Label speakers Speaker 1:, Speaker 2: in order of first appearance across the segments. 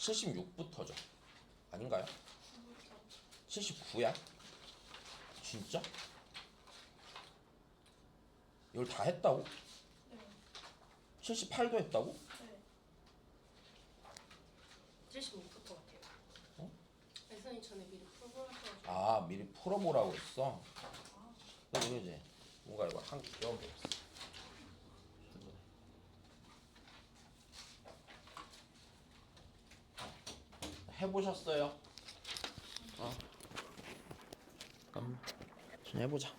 Speaker 1: 76부터죠. 아닌가요? 79야? 진짜? 이걸 다 했다고?
Speaker 2: 네.
Speaker 1: 78도 했다고?
Speaker 2: 네. 75부터 같아요.
Speaker 1: 어?
Speaker 2: 애선이 전에 미리 풀고 하셔가지고.
Speaker 1: 아, 미리 풀어보라고 했어. 그지? 뭔가 이거 한 껴면 되겠어. 해보셨어요? 그럼 좀 해보자.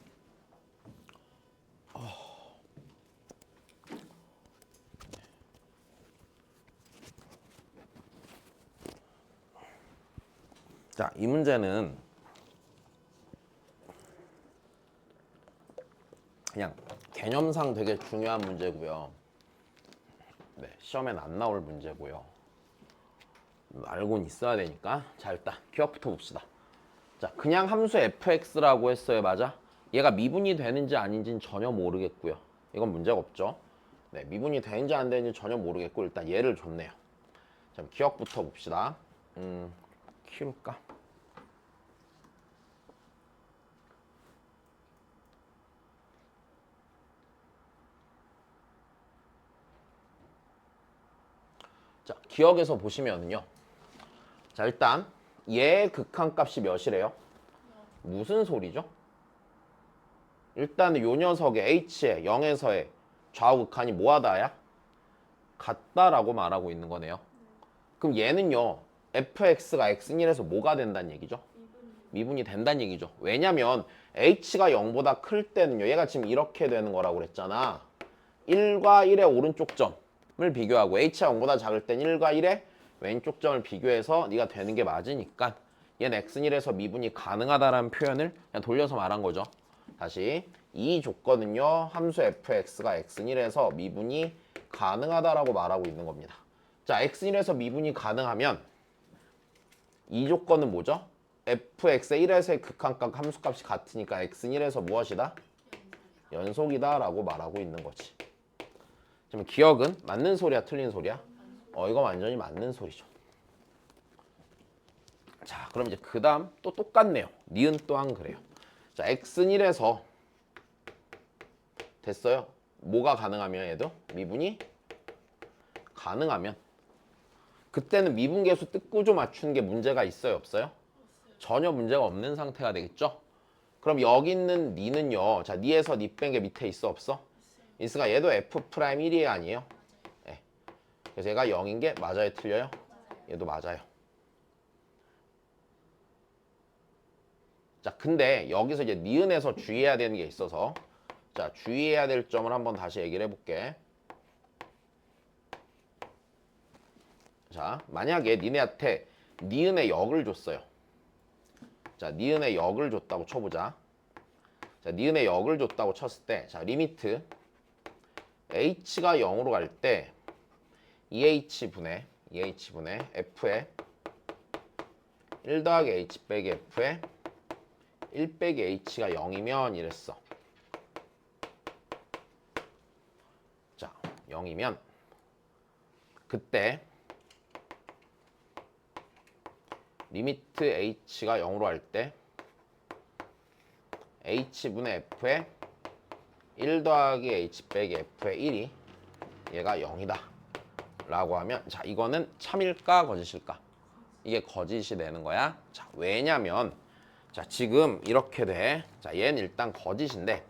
Speaker 1: 자, 이 문제는 그냥 개념상 되게 중요한 문제고요. 네, 시험엔 안 나올 문제고요. 알고는 있어야 되니까. 자, 일단 기억부터 봅시다. 자, 그냥 함수 fx라고 했어요. 맞아? 얘가 미분이 되는지 아닌지는 전혀 모르겠고요. 이건 문제가 없죠. 네, 미분이 되는지 안 되는지 전혀 모르겠고 일단 얘를 줬네요. 자, 기억부터 봅시다. 키울까? 자, 기억에서 보시면은요. 자, 일단 얘의 극한값이 몇이래요? 무슨 소리죠? 일단 요 녀석의 h의 0에서의 좌우 극한이 뭐하다야? 같다라고 말하고 있는 거네요. 그럼 얘는요. fx가 x1에서 뭐가 된다는 얘기죠? 미분이 된다는 얘기죠. 왜냐면 h가 0보다 클 때는요. 얘가 지금 이렇게 되는 거라고 그랬잖아. 1과 1의 오른쪽 점을 비교하고 h가 0보다 작을 땐 1과 1의 왼쪽 점을 비교해서 네가 되는 게 맞으니까 얘는 x1에서 미분이 가능하다라는 표현을 그냥 돌려서 말한 거죠. 다시 이 조건은요. 함수 fx가 x1에서 미분이 가능하다라고 말하고 있는 겁니다. 자, x1에서 미분이 가능하면 이 조건은 뭐죠? fx의 1에서의 극한값 함수값이 같으니까 x는 1에서 무엇이다? 연속이다 라고 말하고 있는 거지. 지금 기억은 맞는 소리야 틀린 소리야? 이거 완전히 맞는 소리죠. 자, 그럼 이제 그 다음 또 똑같네요. 니은 또한 그래요. 자, x는 1에서 됐어요. 뭐가 가능하면 얘도? 미분이 가능하면 그때는 미분계수 뜻구조 맞추는 게 문제가 있어요? 없어요? 전혀 문제가 없는 상태가 되겠죠? 그럼 여기 있는 니는요. 자, 니에서 니 뺀 게 밑에 있어 없어? 있으니까 얘도 f'1이 아니에요? 네. 그래서 얘가 0인 게 맞아요? 틀려요? 얘도 맞아요. 자, 근데 여기서 이제 니은에서 주의해야 되는 게 있어서 자, 주의해야 될 점을 한번 다시 얘기를 해볼게. 자, 만약에 니네한테 니은의 역을 줬어요. 자, 니은의 역을 줬다고 쳐보자. 자, 니은의 역을 줬다고 쳤을 때 자, 리미트 h가 0으로 갈 때 2h분의 f에 1 더하기 h 빼기 f에 1 빼기 h가 0이면 이랬어. 자, 0이면 그때 리미트 h가 0으로 할 때 h분의 f에 1 더하기 h 빼기 f의 1이 얘가 0이다 라고 하면 자, 이거는 참일까 거짓일까? 이게 거짓이 되는 거야. 자, 왜냐면 자, 지금 이렇게 돼. 자, 얘는 일단 거짓인데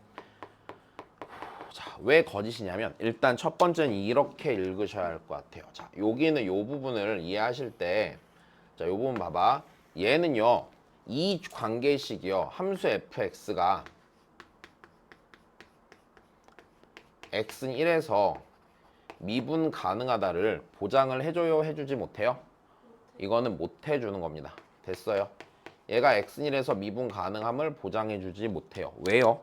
Speaker 1: 자, 왜 거짓이냐면 일단 첫 번째는 이렇게 읽으셔야 할 것 같아요. 자, 여기는 요 부분을 이해하실 때 자, 요 부분 봐봐. 얘는요. 이 관계식이요. 함수 fx가 x는 1에서 미분 가능하다를 보장을 해줘요? 해주지 못해요? 이거는 못 해주는 겁니다. 됐어요. 얘가 x는 1에서 미분 가능함을 보장해주지 못해요. 왜요?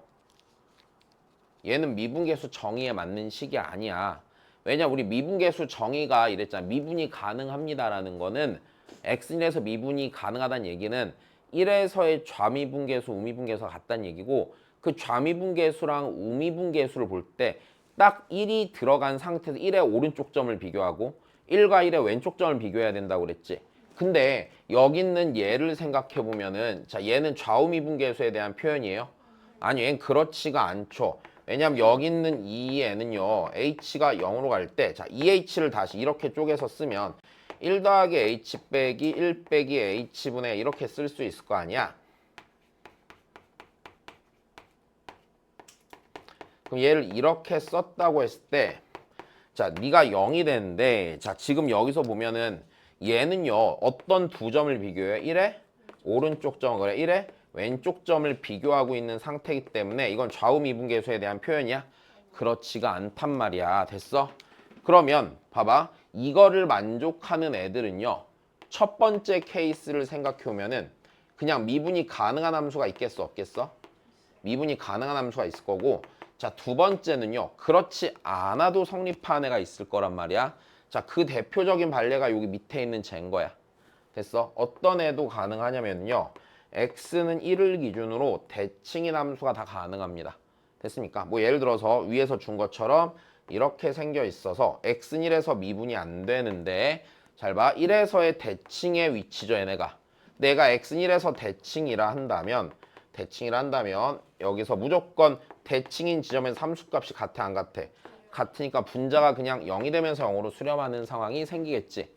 Speaker 1: 얘는 미분계수 정의에 맞는 식이 아니야. 왜냐 우리 미분계수 정의가 이랬잖아. 미분이 가능합니다라는 거는 x는 1에서 미분이 가능하다는 얘기는 1에서의 좌미분계수, 우미분계수가 같다는 얘기고 그 좌미분계수랑 우미분계수를 볼 때 딱 1이 들어간 상태에서 1의 오른쪽 점을 비교하고 1과 1의 왼쪽 점을 비교해야 된다고 그랬지. 근데 여기 있는 얘를 생각해 보면은 자 얘는 좌우미분계수에 대한 표현이에요. 아니 얘는 그렇지가 않죠. 왜냐면 여기 있는 이 애는요 h가 0으로 갈 때 자 2h를 다시 이렇게 쪼개서 쓰면 1 더하기 h 빼기 1 빼기 h분의 이렇게 쓸 수 있을 거 아니야. 그럼 얘를 이렇게 썼다고 했을 때 자 네가 0이 되는데 자 지금 여기서 보면은 얘는요 어떤 두 점을 비교해? 1의 오른쪽 점 그래 1의 왼쪽 점을 비교하고 있는 상태이기 때문에 이건 좌우미분계수에 대한 표현이야? 그렇지가 않단 말이야. 됐어? 그러면 봐봐 이거를 만족하는 애들은요 첫 번째 케이스를 생각해 보면은 그냥 미분이 가능한 함수가 있겠어 없겠어? 미분이 가능한 함수가 있을 거고 자 두 번째는요 그렇지 않아도 성립하는 애가 있을 거란 말이야. 자 그 대표적인 판례가 여기 밑에 있는 쟤인 거야. 됐어? 어떤 애도 가능하냐면요 x는 1을 기준으로 대칭인 함수가 다 가능합니다. 됐습니까? 뭐 예를 들어서 위에서 준 것처럼 이렇게 생겨 있어서 x는 1에서 미분이 안 되는데 잘 봐 1에서의 대칭의 위치죠 얘네가. 내가 x는 1에서 대칭이라 한다면 여기서 무조건 대칭인 지점에서 함수값이 같아 안 같아? 같으니까 분자가 그냥 0이 되면서 0으로 수렴하는 상황이 생기겠지.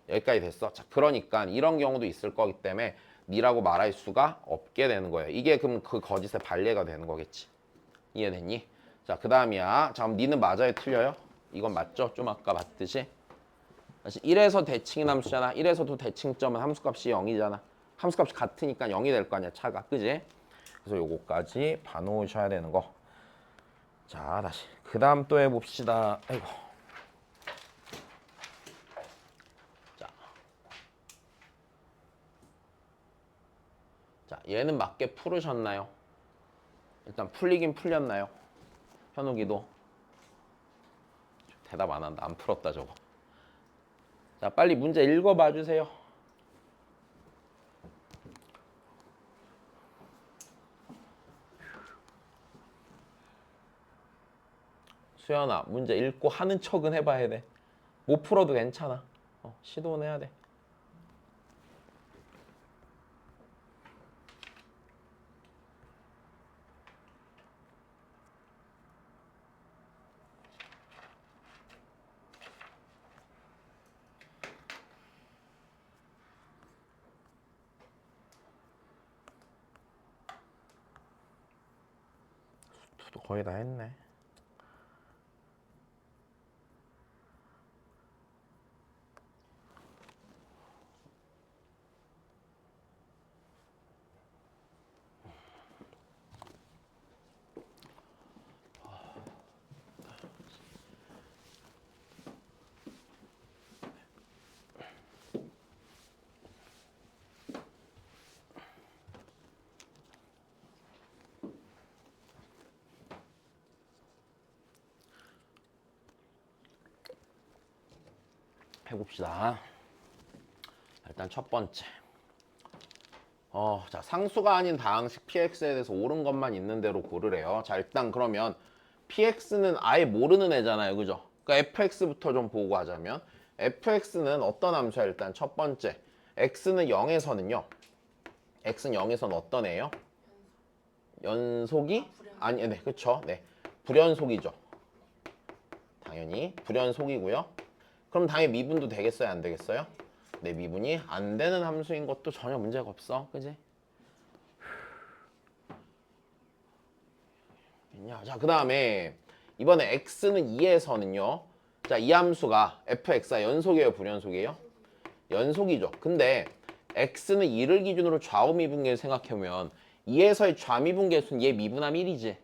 Speaker 1: 여기까지 됐어. 자, 그러니까 이런 경우도 있을 거기 때문에 니라고 말할 수가 없게 되는 거예요. 이게 그럼 그 거짓의 반례가 되는 거겠지. 이해됐니? 자, 그 다음이야. 자, 그럼 니는 맞아요? 틀려요? 이건 맞죠? 좀 아까 봤듯이. 다시 1에서 대칭인 함수잖아. 1에서도 대칭점은 함수값이 0이잖아. 함수값이 같으니까 0이 될 거 아니야. 차가. 그지? 그래서 요거까지 봐놓으셔야 되는 거. 자, 다시. 그 다음 또 해봅시다. 아이고. 자, 얘는 맞게 풀으셨나요? 일단 풀리긴 풀렸나요? 현욱이도 대답 안 한다. 안 풀었다 저거. 자, 빨리 문제 읽어봐 주세요. 수연아, 문제 읽고 하는 척은 해봐야 돼. 못 풀어도 괜찮아. 시도는 해야 돼. 수투도 거의 다 했네. 해봅시다. 일단 첫 번째. 자, 상수가 아닌 다항식 px에 대해서 옳은 것만 있는 대로 고르래요. 자, 일단 그러면 px는 아예 모르는 애잖아요. 그죠? 그러니까 fx부터 좀 보고 하자면 fx는 어떤 함수야? 일단 첫 번째. x는 0에서는요. x는 0에서는 어떤 애예요? 연속이? 아니, 네, 그쵸. 네. 불연속이죠. 당연히 불연속이고요. 그럼 당연히 미분도 되겠어요? 안 되겠어요? 네, 미분이 안 되는 함수인 것도 전혀 문제가 없어. 그지? 자, 그 다음에 이번에 x는 2에서는요. 자, 이 함수가 fx가 연속이에요? 불연속이에요? 연속이죠. 근데 x는 2를 기준으로 좌우미분계를 생각해보면 2에서의 좌미분계수는 얘 미분함 1이지.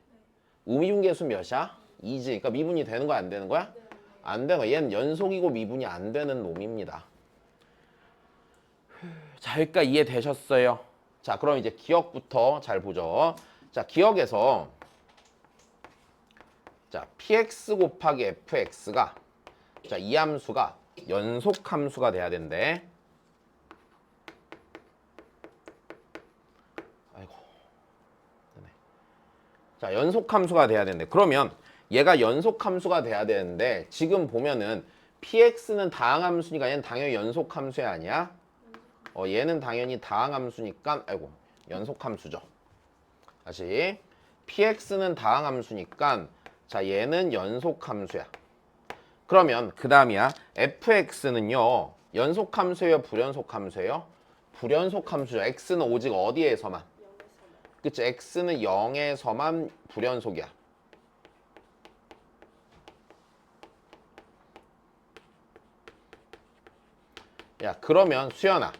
Speaker 1: 우미분계수 몇이야? 2지. 그러니까 미분이 되는 거야? 안 되는 거야? 안 되는 거야. 얘는 연속이고 미분이 안 되는 놈입니다. 자, 여기까 이해되셨어요? 자, 그럼 이제 기억부터 잘 보죠. 자, 기억에서 자, px 곱하기 fx가 자, 이 함수가 연속 함수가 돼야 된대. 아이고. 네. 자, 연속 함수가 돼야 된대. 그러면 얘가 연속 함수가 돼야 되는데 지금 보면은 px는 다항함수니까 얘는 당연히 연속함수야 아니야? 얘는 당연히 다항함수니까 아이고 연속함수죠. 다시 px는 다항함수니까 자 얘는 연속함수야. 그러면 그 다음이야. fx는요 연속함수예요 불연속함수예요? 불연속함수죠. x는 오직 어디에서만? 그치 x는 0에서만 불연속이야. 야 그러면 수연아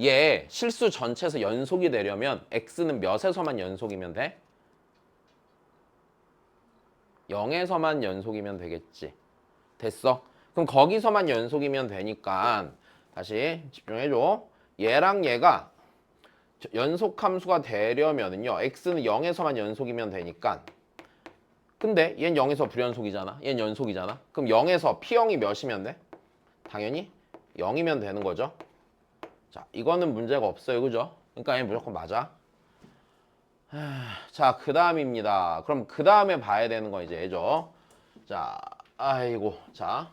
Speaker 1: 얘 실수 전체에서 연속이 되려면 x는 몇에서만 연속이면 돼? 0에서만 연속이면 되겠지. 됐어. 그럼 거기서만 연속이면 되니까 다시 집중해줘. 얘랑 얘가 연속함수가 되려면은요 x는 0에서만 연속이면 되니까 근데 얘는 0에서 불연속이잖아. 얘는 연속이잖아. 그럼 0에서 P형이 몇이면 돼? 당연히 0이면 되는 거죠. 자, 이거는 문제가 없어요. 그죠? 그러니까 얘 무조건 맞아. 자, 그 다음입니다. 그럼 그 다음에 봐야 되는 거 이제 얘죠. 자, 아이고. 자,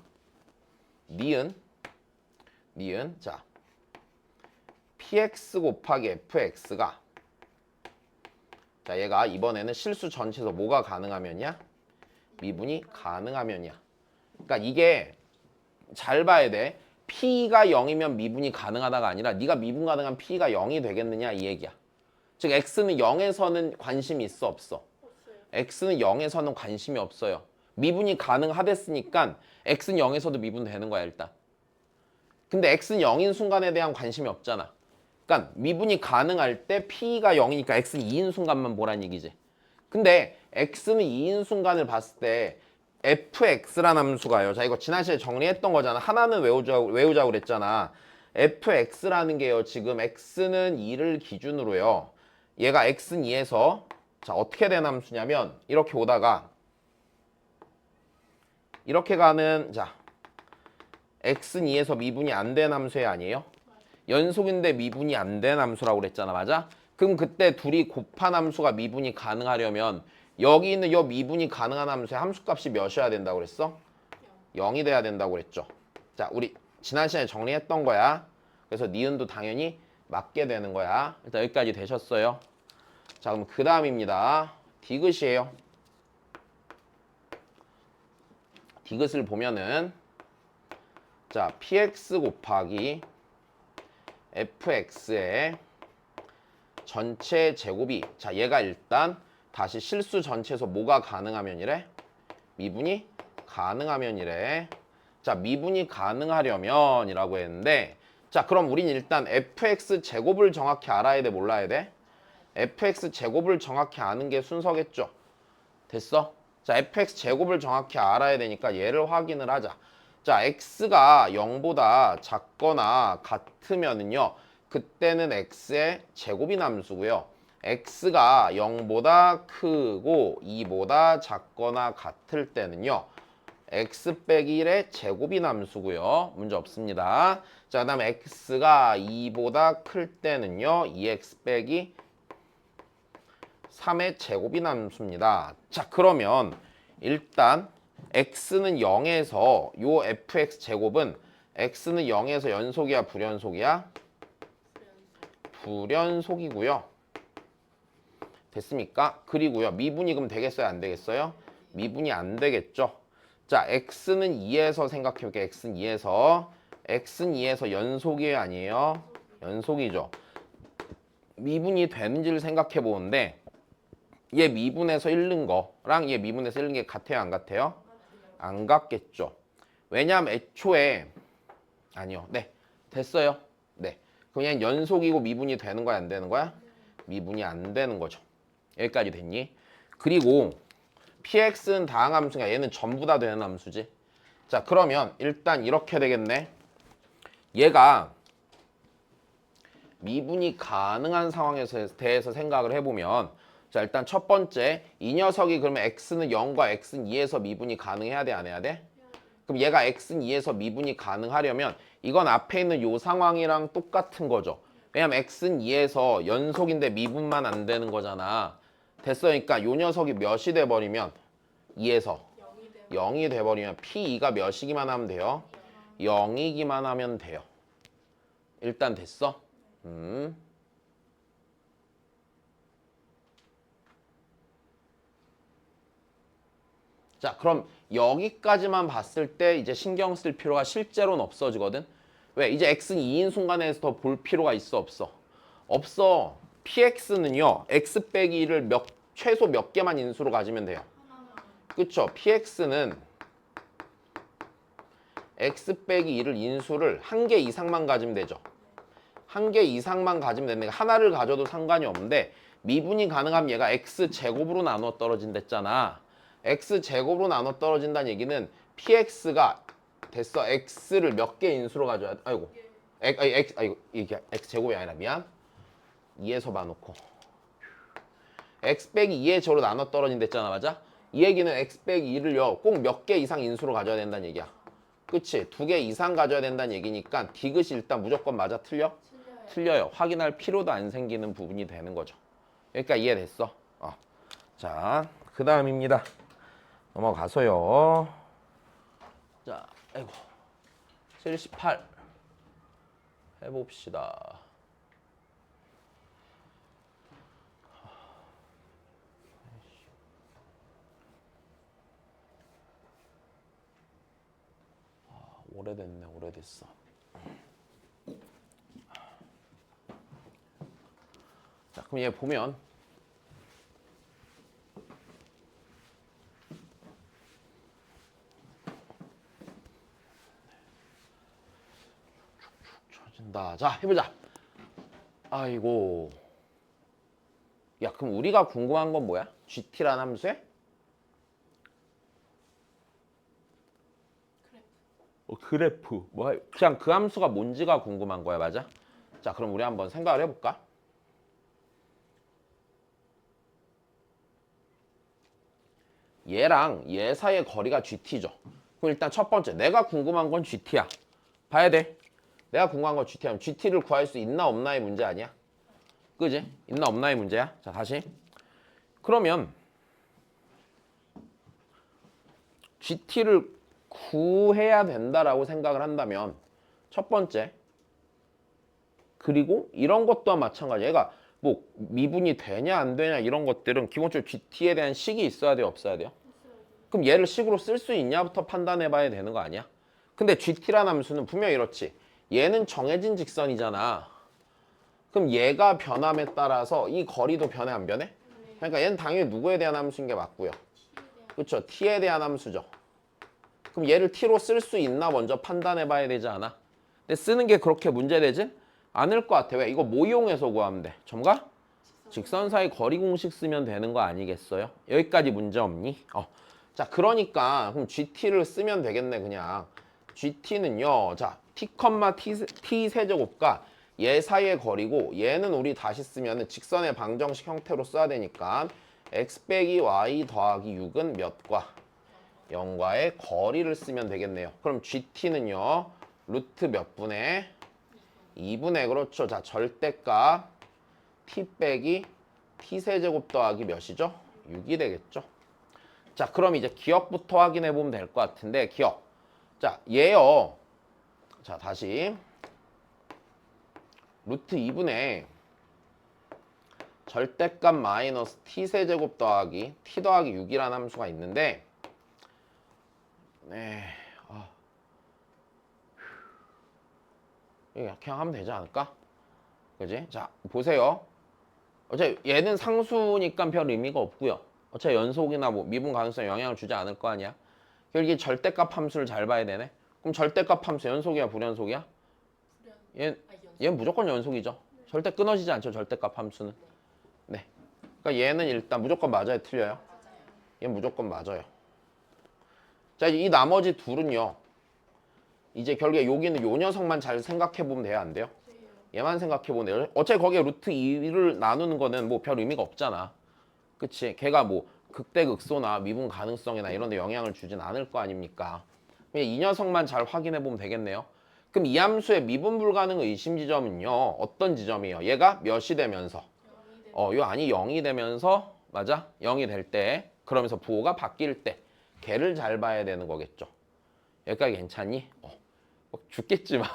Speaker 1: 니은. 자, px 곱하기 fx가 자, 얘가 이번에는 실수 전체에서 뭐가 가능하면이야? 미분이 가능하면이야. 그러니까 이게 잘 봐야 돼. P가 0이면 미분이 가능하다가 아니라 네가 미분 가능한 P가 0이 되겠느냐 이 얘기야. 즉 X는 0에서는 관심이 있어 없어? X는 0에서는 관심이 없어요. 미분이 가능하댔으니까 X는 0에서도 미분 되는 거야 일단. 근데 X는 0인 순간에 대한 관심이 없잖아. 그러니까 미분이 가능할 때 P가 0이니까 X는 2인 순간만 보란 얘기지. 근데 X는 2인 순간을 봤을 때 fx라는 함수가요. 자 이거 지난 시간에 정리했던 거잖아. 하나는 외우자고 그랬잖아. fx라는 게요. 지금 x는 2를 기준으로요. 얘가 x는 2에서 자 어떻게 된 함수냐면 이렇게 오다가 이렇게 가는 자 x는 2에서 미분이 안 된 함수에 아니에요? 연속인데 미분이 안 된 함수라고 그랬잖아. 맞아? 그럼 그때 둘이 곱한 함수가 미분이 가능하려면 여기 있는 요 미분이 가능한 함수의 함수값이 몇이어야 된다고 그랬어? 0이 돼야 된다고 그랬죠. 자, 우리 지난 시간에 정리했던 거야. 그래서 니은도 당연히 맞게 되는 거야. 일단 여기까지 되셨어요. 자, 그럼 그 다음입니다. 디귿이에요. 디귿을 보면은 자, px 곱하기 fx의 전체 제곱이 자, 얘가 일단 다시 실수 전체에서 뭐가 가능하면이래? 미분이 가능하면이래. 자, 미분이 가능하려면이라고 했는데 자, 그럼 우린 일단 fx 제곱을 정확히 알아야 돼, 몰라야 돼? fx 제곱을 정확히 아는 게 순서겠죠. 됐어? 자, fx 제곱을 정확히 알아야 되니까 얘를 확인을 하자. 자, x가 0보다 작거나 같으면은요. 그때는 x의 제곱이 함수고요. x가 0보다 크고 2보다 작거나 같을 때는요. x 빼기 1의 제곱이 함수고요. 문제 없습니다. 자, 그 다음에 x가 2보다 클 때는요. 2x 빼기 3의 제곱이 함수입니다. 자, 그러면 일단 x는 0에서 요 fx 제곱은 x는 0에서 연속이야 불연속이야? 불연속이고요. 됐습니까? 그리고요. 미분이 그럼 되겠어요? 안 되겠어요? 미분이 안 되겠죠. 자, x는 2에서 생각해볼게요. x는 2에서 연속이에요? 아니에요? 연속이죠. 미분이 되는지를 생각해 보는데 얘 미분에서 잃는 거랑 얘 미분에서 잃는 게 같아요? 안 같아요? 안 같겠죠. 왜냐하면 애초에 아니요. 네. 됐어요. 네. 그냥 연속이고 미분이 되는 거야? 안 되는 거야? 미분이 안 되는 거죠. 여기까지 됐니? 그리고 px는 다항함수가 얘는 전부 다 되는 함수지. 자, 그러면 일단 이렇게 되겠네. 얘가 미분이 가능한 상황에 대해서 생각을 해보면 자, 일단 첫 번째 이 녀석이 그러면 x는 0과 x는 2에서 미분이 가능해야 돼? 안 해야 돼? 그럼 얘가 x는 2에서 미분이 가능하려면 이건 앞에 있는 요 상황이랑 똑같은 거죠. 왜냐면 x는 2에서 연속인데 미분만 안 되는 거잖아. 됐어. 그러니까 요 녀석이 몇이 돼버리면 2에서 0이 돼버리면 p2가 몇이기만 하면 돼요? 0이기만 하면 돼요. 일단 됐어? 자, 그럼 여기까지만 봤을 때 이제 신경 쓸 필요가 실제로는 없어지거든. 왜? 이제 x는 2인 순간에서 더 볼 필요가 있어 없어? 없어. px는요. x 빼기 1을 최소 몇 개만 인수로 가지면 돼요. 그쵸? px는 x 빼기 1을 인수를 한 개 이상만 가지면 되죠. 한 개 이상만 가지면 되는데 하나를 가져도 상관이 없는데 미분이 가능하면 얘가 x제곱으로 나눠 떨어진댔잖아. x제곱으로 나눠 떨어진다는 얘기는 px가 됐어. x를 몇 개 인수로 가져야 돼. 아이고. 이게 x제곱이 아니라 미안. 2에서 봐놓고 x 빼기 2의 제로 나눠 떨어진댔잖아. 맞아? 이 얘기는 x 빼기 2를요 꼭 몇 개 이상 인수로 가져야 된다는 얘기야. 그치? 2개 이상 가져야 된다는 얘기니까 디귿이 일단 무조건 맞아? 틀려? 틀려요. 확인할 필요도 안 생기는 부분이 되는 거죠. 여기까지 이해됐어? 자, 그 다음입니다. 넘어가서요. 자, 아이고. 78 해봅시다. 오래됐네, 오래됐어. 자, 그럼 얘 보면 쳐진다. 자, 해보자. 아이고. 야, 그럼 우리가 궁금한 건 뭐야? GT라는 함수에? 그래프. 뭐 그냥 그 함수가 뭔지가 궁금한 거야, 맞아? 자, 그럼 우리 한번 생각을 해볼까? 얘랑 얘 사이의 거리가 GT죠. 그럼 일단 첫 번째, 내가 궁금한 건 GT야. 봐야 돼. 내가 궁금한 건 GT야. GT를 구할 수 있나 없나의 문제 아니야? 그지? 있나 없나의 문제야. 자, 다시. 그러면 GT를 구해야 된다라고 생각을 한다면 첫 번째, 그리고 이런 것 또한 마찬가지야. 얘가 뭐 미분이 되냐 안 되냐 이런 것들은 기본적으로 GT에 대한 식이 있어야 돼요, 없어야 돼요? 그럼 얘를 식으로 쓸 수 있냐부터 판단해 봐야 되는 거 아니야? 근데 GT라는 함수는 분명히 이렇지. 얘는 정해진 직선이잖아. 그럼 얘가 변함에 따라서 이 거리도 변해 안 변해? 그러니까 얘는 당연히 누구에 대한 함수인 게 맞고요. 그렇죠? t에 대한 함수죠. 그럼 얘를 t로 쓸 수 있나 먼저 판단해 봐야 되지 않아? 근데 쓰는 게 그렇게 문제되지 않을 것 같아. 왜? 이거 뭐 이용해서 구하면 돼? 점과 직선 사이 거리 공식 쓰면 되는 거 아니겠어요? 여기까지 문제 없니? 자, 그러니까 그럼 GT를 쓰면 되겠네, 그냥. GT는요. 자, t 세제곱과 얘 사이의 거리고 얘는 우리 다시 쓰면은 직선의 방정식 형태로 써야 되니까 x 빼기 y 더하기 6은 몇과 0과의 거리를 쓰면 되겠네요. 그럼 GT는요. 루트 몇 분의 2분의 그렇죠. 자, 절대값 t 빼기 t 세제곱 더하기 몇이죠? 6이 되겠죠. 자, 그럼 이제 기억부터 확인해 보면 될 것 같은데 기억. 자, 얘요. 자, 다시 루트 2분의 절대값 마이너스 t 세제곱 더하기 t 더하기 6이라는 함수가 있는데 네, 이거 그냥 하면 되지 않을까? 그지? 자, 보세요. 어차피 얘는 상수니까 별 의미가 없고요. 어차피 연속이나 뭐 미분 가능성에 영향을 주지 않을 거 아니야. 여기 절대값 함수를 잘 봐야 되네. 그럼 절대값 함수 연속이야, 불연속이야? 얘는 무조건 연속이죠. 절대 끊어지지 않죠, 절대값 함수는. 네. 그러니까 얘는 일단 무조건 맞아요, 틀려요? 얘는 무조건 맞아요. 자, 이 나머지 둘은요. 이제 결국에 여기는 요 녀석만 잘 생각해 보면 돼요, 안 돼요? 얘만 생각해 보면 돼요. 어차피 거기에 루트 2를 나누는 거는 뭐 별 의미가 없잖아. 그치? 걔가 뭐 극대극소나 미분 가능성이나 이런 데 영향을 주진 않을 거 아닙니까? 그냥 이 녀석만 잘 확인해 보면 되겠네요. 그럼 이 함수의 미분 불가능 의심 지점은요. 어떤 지점이에요? 얘가 몇이 되면서? 요 안이 0이 되면서 맞아? 0이 될 때 그러면서 부호가 바뀔 때 걔를 잘 봐야 되는 거겠죠. 여기까지 괜찮니? 죽겠지만.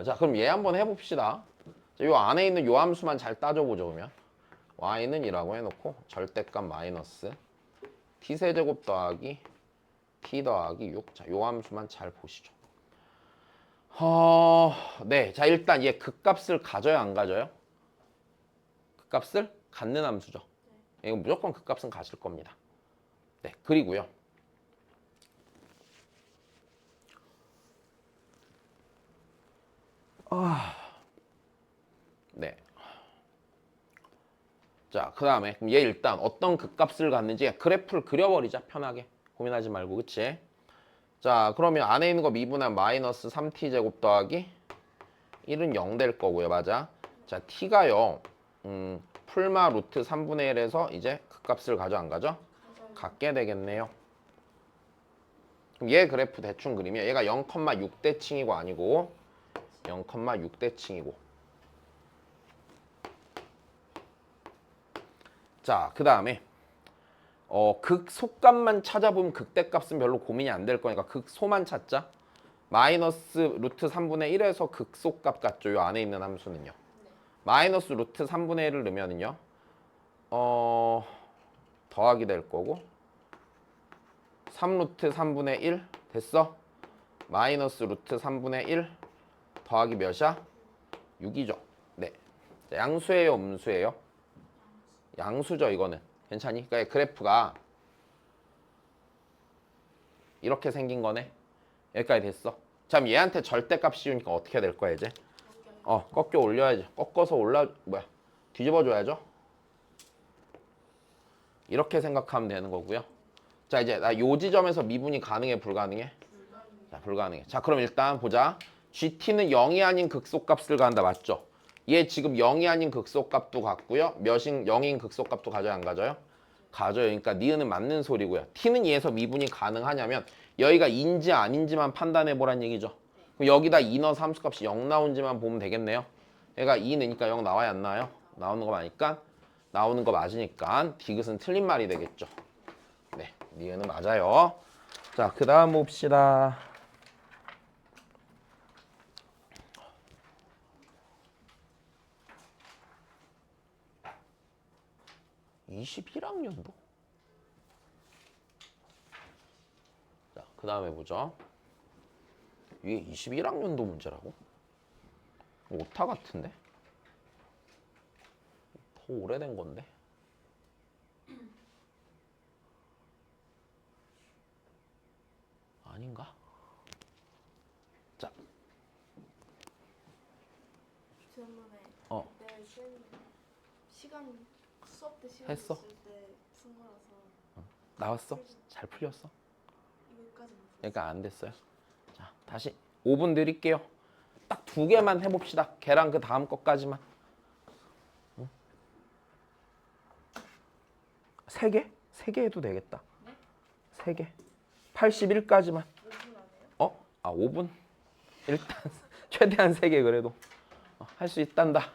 Speaker 1: 자, 그럼 얘 한번 해봅시다. 자, 요 안에 있는 요 함수만 잘 따져보죠, 그러면. y는 2라고 해놓고 절대값 마이너스 t세제곱 더하기 t 더하기 6. 자, 요 함수만 잘 보시죠. 네. 자, 일단 얘 극값을 가져요, 안 가져요? 극값을 갖는 함수죠. 이거 무조건 극값은 가질 겁니다. 네, 그리고요. 네. 자, 그 다음에 그럼 얘 일단 어떤 극값을 갖는지 그래프를 그려버리자, 편하게. 고민하지 말고, 그치? 자, 그러면 안에 있는 거 미분한 마이너스 3t제곱 더하기 1은 0 될 거고요, 맞아? 자, t가요 풀마 루트 3분의 1에서 이제 극값을 가져, 안 가져? 갖게 되겠네요. 그럼 얘 그래프 대충 그리면 얘가 0,6대칭이고 아니고 0,6대칭이고. 자, 그 다음에 극소값만 찾아보면 극대값은 별로 고민이 안 될 거니까 극소만 찾자. 마이너스 루트 3분의 1에서 극소값 같죠? 요 안에 있는 함수는요. 마이너스 루트 3분의 1을 넣으면은요. 더하기 될 거고 3루트 3분의 1 됐어? 마이너스 루트 3분의 1 더하기 몇이야? 6이죠. 네. 자, 양수예요, 음수예요? 양수죠, 이거는. 괜찮니? 그러니까 그래프가 이렇게 생긴 거네. 여기까지 됐어. 자, 그럼 얘한테 절대값 씌우니까 어떻게 될 거야, 이제? 꺾여 올려야지. 꺾어서 뒤집어 줘야죠. 이렇게 생각하면 되는 거고요. 자, 이제 나 요 지점에서 미분이 가능해, 불가능해? 자, 불가능해. 자, 그럼 일단 보자. GT는 0이 아닌 극소값을 가한다, 맞죠? 얘 지금 0이 아닌 극소값도 갖고요. 몇인 0인 극소값도 가져요, 안 가져요? 가져요. 그러니까 니은은 맞는 소리고요. t는 얘에서 미분이 가능하냐면 여기가 인지 아닌지만 판단해 보란 얘기죠. 그럼 여기다 2 넣어서 함수값이 0 나온지만 보면 되겠네요. 얘가 2 넣으니까 0 나와야 안 나와요? 나오는 거 맞으니까 나오는 거 맞으니까 디귿은 틀린 말이 되겠죠. 네, 니은은 맞아요. 자, 그 다음 봅시다. (21학년도) 자, 그 다음에 보죠. 이게 21학년도 문제라고? 오타 같은데? 더 오래된 건데? 아닌가? 자,
Speaker 3: 지난번에
Speaker 1: 어.
Speaker 3: 내 시간 수업 때 시간
Speaker 1: 했어?
Speaker 3: 있을 때푼 거라서
Speaker 1: 나왔어? 잘 풀렸어?
Speaker 3: 이거까지 못 풀었어.
Speaker 1: 그러니까 안 됐어요. 자, 다시 5분 드릴게요. 딱 2개만 해봅시다. 걔랑 그 다음 것까지만. 3개? 3개 해도 되겠다. 3개. 81까지만.
Speaker 3: 5분 안에요?
Speaker 1: 5분? 일단 최대한 3개 그래도 할 수 있단다.